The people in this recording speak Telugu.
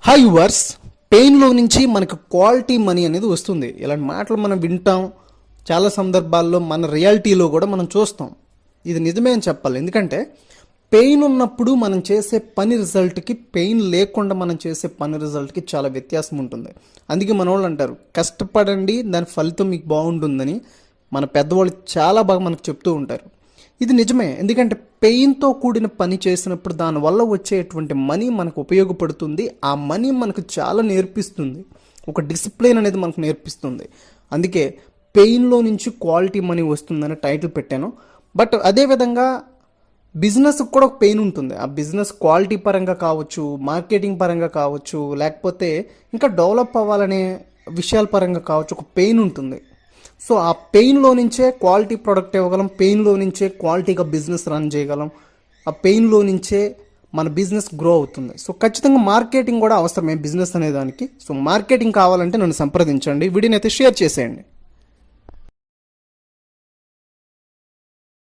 హాయ్ వర్స్, పెయిన్లో నుంచి మనకు క్వాలిటీ మనీ అనేది వస్తుంది. ఇలాంటి మాటలు మనం వింటాం, చాలా సందర్భాల్లో మన రియాలిటీలో కూడా మనం చూస్తాం. ఇది నిజమే అని చెప్పాలి. ఎందుకంటే పెయిన్ ఉన్నప్పుడు మనం చేసే పని రిజల్ట్కి, పెయిన్ లేకుండా మనం చేసే పని రిజల్ట్కి చాలా వ్యత్యాసం ఉంటుంది. అందుకే మన వాళ్ళు అంటారు, కష్టపడండి దాని ఫలితం మీకు బాగుంటుందని. మన పెద్దవాళ్ళు చాలా బాగా మనకు చెప్తూ ఉంటారు. ఇది నిజమే. ఎందుకంటే పెయిన్తో కూడిన పని చేసినప్పుడు దానివల్ల వచ్చేటువంటి మనీ మనకు ఉపయోగపడుతుంది. ఆ మనీ మనకు చాలా నేర్పిస్తుంది, ఒక డిసిప్లిన్ అనేది మనకు నేర్పిస్తుంది. అందుకే పెయిన్లో నుంచి క్వాలిటీ మనీ వస్తుందని టైటిల్ పెట్టాను. బట్ అదేవిధంగా బిజినెస్కి కూడా ఒక పెయిన్ ఉంటుంది. ఆ బిజినెస్ క్వాలిటీ పరంగా కావచ్చు, మార్కెటింగ్ పరంగా కావచ్చు, లేకపోతే ఇంకా డెవలప్ అవ్వాలనే విషయాల పరంగా కావచ్చు, ఒక పెయిన్ ఉంటుంది. సో ఆ పెయిన్లో నుంచే క్వాలిటీ ప్రోడక్ట్ ఇవ్వగలం, పెయిన్లో నుంచే క్వాలిటీగా బిజినెస్ రన్ చేయగలం, ఆ పెయిన్లో నుంచే మన బిజినెస్ గ్రో అవుతుంది. సో ఖచ్చితంగా మార్కెటింగ్ కూడా అవసరమే బిజినెస్ అనేదానికి. సో మార్కెటింగ్ కావాలంటే నన్ను సంప్రదించండి, వీడియోని అయితే షేర్ చేసేయండి.